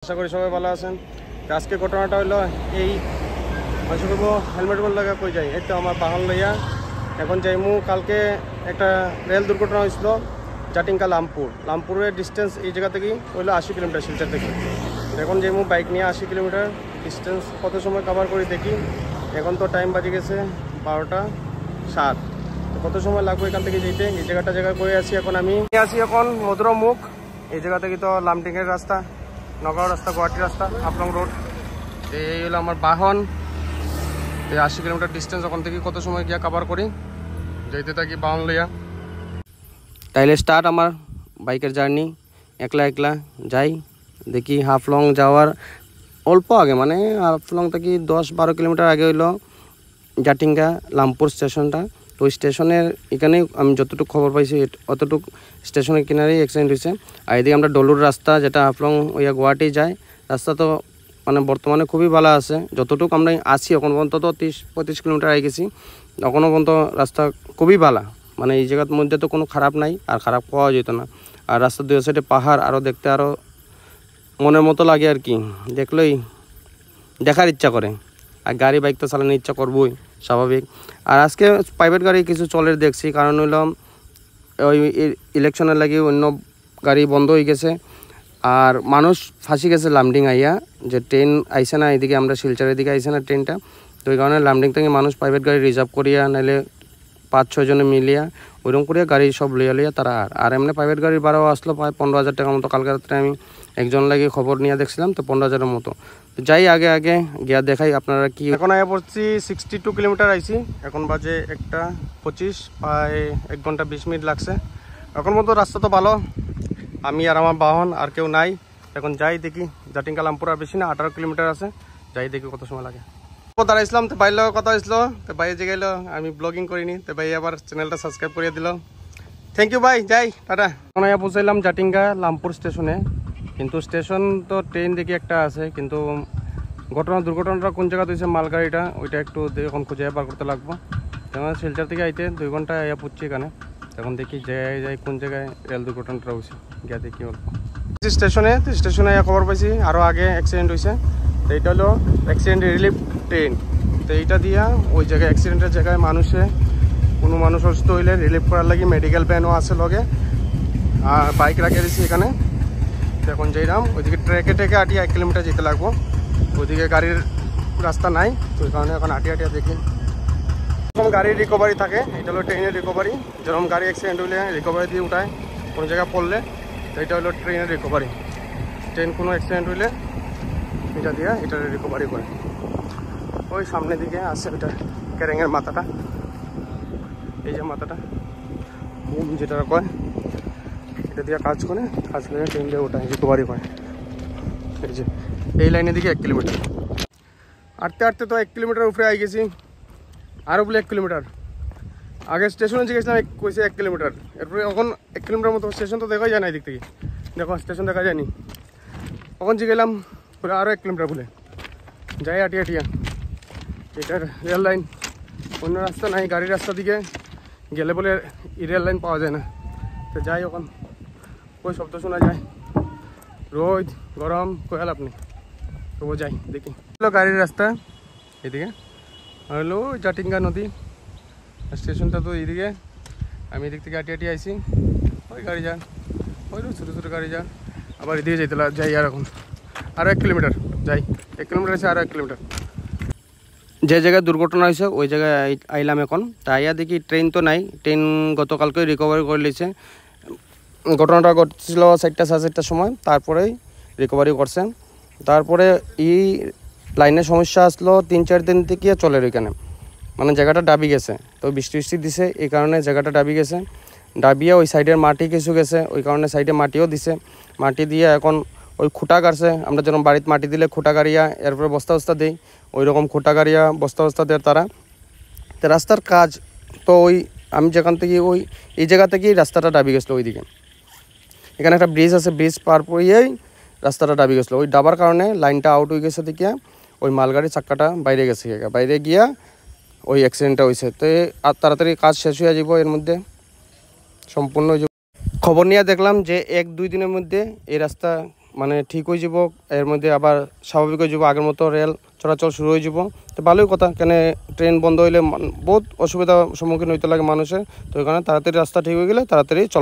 আশা করি সবাই ভালো আছেন। আজকে ঘটনাটা হলো এই মানুষ করবো হেলমেট বল লাগা কই যাই, এই তো আমার বাহন লইয়া এখন যাইমু। কালকে একটা রেল দুর্ঘটনা হয়েছিল জাটিঙ্কা লামপুরের ডিস্টেন্স এই জায়গা থেকে হইলো 80 কিলোমিটার শিলচর থেকে। এখন যাইমু বাইক নিয়ে 80 কিলোমিটার ডিস্টেন্স কত সময় কভার করি দেখি। এখন তো টাইম বাজে গেছে 12:07, তো কত সময় লাগবে এখান থেকে যেতে। এই জায়গা করে আছি এখন আমি এখন মধুরমুখ। এই জায়গা থেকে তো লামডিংয়ের রাস্তা, নগাঁও রাস্তা, গুয়াহাটি রাস্তা, হাফলং রোড। এই হলো আমার বাহন। এই 80 কিলোমিটার ডিস্টেন্স ওখান থেকে কত সময় গিয়া কভার করি যাইতে থাকি বাহন লইয়া। তাইলে স্টার্ট আমার বাইকের জার্নি। একলা যাই, দেখি হাফলং যাওয়ার অল্প আগে, মানে হাফলং থেকে 10-12 কিলোমিটার আগে হইলো জাটিঙ্গা লামপুর স্টেশনটা। তো ওই স্টেশনের এখানে আমি যতটুকু খবর পাইছি অতটুকু স্টেশনের কিনারেই অ্যাক্সিডেন্ট হয়েছে। আর এদিকে আমরা ডলুর রাস্তা, যেটা হাফলং ওইয়া গুয়াহাটি যায় রাস্তা, তো মানে বর্তমানে খুবই ভালো আছে। যতটুকু আমরা আছি এখন পর্যন্ত তো 30-35 কিলোমিটার আগে গেছি, এখনও পর্যন্ত রাস্তা খুবই ভালো। মানে এই জায়গার মধ্যে তো কোনো খারাপ নাই, আর খারাপ পাওয়া যেত না। আর রাস্তার দুই সাইডে পাহাড়, আরও দেখতে আরও মনের মতো লাগে আর কি, দেখলেই দেখার ইচ্ছা করে। আর গাড়ি বাইক তো চালানোর ইচ্ছা করবই, স্বাভাবিক। আর আজকে প্রাইভেট গাড়ি কিছু চলে দেখছি, কারণ হইল ওই ইলেকশনের লাগি অন্য গাড়ি বন্ধ হয়ে গেছে। আর মানুষ ফাঁসি গেছে লামডিং আইয়া, যে ট্রেন আইসে না এদিকে, আমরা শিলচরের দিকে আইসে না ট্রেনটা। তো ওই কারণে লামডিং থেকে মানুষ প্রাইভেট গাড়ি রিজার্ভ করিয়া, নাহলে 5-6 জনে মিলিয়া ওইরকম করিয়া গাড়ি সব লইয়া তারা। আর এমনি প্রাইভেট গাড়ি ভাড়াও আসলো প্রায় 15,000 টাকার মতো। কালকে রাত্রে আমি একজন লাগে খবর নিয়ে দেখছিলাম, তো 15,000-এর মতো। তো যাই আগে গিয়া দেখাই আপনারা কি। এখন আয়া পড়ছি 62 কিলোমিটার আইছি, এখন বাজে 1:25, প্রায় 1 ঘন্টা 20 মিনিট লাগছে। এখন মতো রাস্তা তো ভালো, আমি আর আমার বাহন, আর কেউ নাই। এখন যাই দেখি জাটিঙ্গা লামপুর আর বেশি না, 18 কিলোমিটার আছে। যাই দেখি কত সময় লাগে। দাঁড়াইছিলাম, তো ভাইয়ের লগে কথা হয়েছিল, তো ভাই যে গেল, আমি ব্লগিং করিনি, তো ভাই আবার চ্যানেলটা সাবস্ক্রাইব করিয়ে দিল। থ্যাংক ইউ ভাই, যাই টাটা। এখন পৌঁছাইলাম জাটিঙ্গা লামপুর স্টেশনে, কিন্তু স্টেশন তো ট্রেন দেখি একটা আছে, কিন্তু দুর্ঘটনাটা কোন জায়গাতে হয়েছে মালগাড়িটা, ওইটা একটু এখন খুঁজে বার করতে লাগবো। যেমন শিলচর থেকে আইতে 2 ঘন্টা আয়া পড়ছি এখানে। এখন দেখি যাই কোন জায়গায় রেল দুর্ঘটনাটা হয়েছে, গিয়া দেখি অল্প স্টেশনে খবর পাইছি আরও আগে অ্যাক্সিডেন্ট হয়েছে। তো এইটা হলো অ্যাক্সিডেন্ট রিলিফ ট্রেন। তো এইটা দিয়া ওই জায়গায় অ্যাক্সিডেন্টের জায়গায় কোনো মানুষ অসুস্থ হইলে রিলিফ করার লাগি মেডিকেল ভ্যানও আছে লগে, আর বাইক রাখিয়ে দিচ্ছি এখানে। এখন যাইলাম ওইদিকে ট্রেকে আটি 1 কিলোমিটার যেতে লাগবো, ওইদিকে গাড়ির রাস্তা নাই, তো ওই কারণে এখন আটিয়া দেখি। যখন গাড়ির রিকভারি থাকে, এটা হলো ট্রেনের রিকভারি। যেরকম গাড়ি অ্যাক্সিডেন্ট হইলে রিকভারি দিয়ে উঠায় কোনো জায়গায় পড়লে, তো এটা হলো ট্রেনের রিকভারি। ট্রেন কোনো অ্যাক্সিডেন্ট হইলে এটা দিয়ে এটা রিকভারি করে। ওই সামনের দিকে আছে ওইটা ক্যারেঙের মাথাটা, এই যে মাথাটা যেটা কয়, এটা দিয়ে কাজ করে ট্রেন দিয়ে ওটা রিকভারি করে। এই যে এই লাইনের দিকে 1 কিলোমিটার হাঁটতে তো 1 কিলোমিটার উপরে আই গেছি। আরও বলে 1 কিলোমিটার আগে স্টেশনে জিজ্ঞেসলাম, কইছে 1 কিলোমিটার। এরপরে এখন 1 কিলোমিটার মতো স্টেশন তো দেখাই যায় না, এদিক থেকে দেখো স্টেশন দেখা যায়নি। তখন জিগেলাম বলে আরও 1 কিলোমিটার বলে। যাই আটিয়া এটার রেল লাইন, অন্য রাস্তা নাই, গাড়ির রাস্তা দিকে গেলে বলে রেল লাইন পাওয়া যায় না। তো যাই, ওখান ওই শব্দ শোনা যায়, রোদ গরম কোয়াল আপনি, তবু যাই দেখি। গাড়ির রাস্তা এদিকে হলো জাটিঙ্গা নদী, স্টেশনটা তো এইদিকে। আমি এদিক থেকে আটি আইছি, ওই গাড়ি যান, ওই ছোটো গাড়ি যান, আবার এদিকে যাই। আর এখন আরও 1 কিলোমিটার যাই, 1 কিলোমিটার আছে, আরও 1 কিলোমিটার। যে জায়গায় দুর্ঘটনা হয়েছে ওই জায়গায় আইলাম এখন। তাইয়া দেখি ট্রেন তো নাই, ট্রেন গতকালকে রিকভারি করে নিয়েছে। ঘটনাটা ঘটছিল 4টা-4:30টার সময়, তারপরেই রিকভারি করছে। তারপরে এই লাইনের সমস্যা আসলো 3-4 দিন থেকে চলে ওইখানে, মানে জায়গাটা ডাবি গেছে। তো বৃষ্টি দিছে, এই কারণে জায়গাটা ডাবি গেছে। ডাবিয়ে ওই সাইডের মাটি কিছু গেছে, ওই কারণে সাইডে মাটিও দিছে। মাটি দিয়ে এখন ওই খুঁটা গাড়ছে, আমরা যেরকম বাড়িতে মাটি দিলে খুঁটা গাড়িয়া এরপরে বস্তা দিই, ওই রকম খুঁটা গাড়িয়া বস্তা দেয় তারা। তো রাস্তার কাজ তো ওই আমি যেখান থেকে এই জায়গা থেকেই রাস্তাটা ডাবি গেছিলো ওইদিকে। এখানে একটা ব্রিজ আছে, ব্রিজ পার করিয়েই রাস্তাটা ডাবি গেছিলো। ওই ডাবার কারণে লাইনটা আউট হয়ে গেছে দেখিয়া ওই মালগাড়ির চাক্কাটা বাইরে গেছে, বাইরে গিয়া ওই অ্যাক্সিডেন্টটা হয়েছে। তো আর তাড়াতাড়ি কাজ শেষ হয়ে যাব, এর মধ্যে সম্পূর্ণ খবর নিয়ে দেখলাম যে 1-2 দিনের মধ্যে এই রাস্তা মানে ঠিক হয়ে যাব, এর মধ্যে আবার স্বাভাবিক হয়ে যাব, আগের মতো রেল চলাচল শুরু হয়ে যাব। তো ভালোই কথা, কেন ট্রেন বন্ধ হইলে বহুত অসুবিধার সম্মুখীন হইতে লাগে মানুষের। তো এখানে তাড়াতাড়ি রাস্তা ঠিক হয়ে গেলে তাড়াতাড়ি চলবে।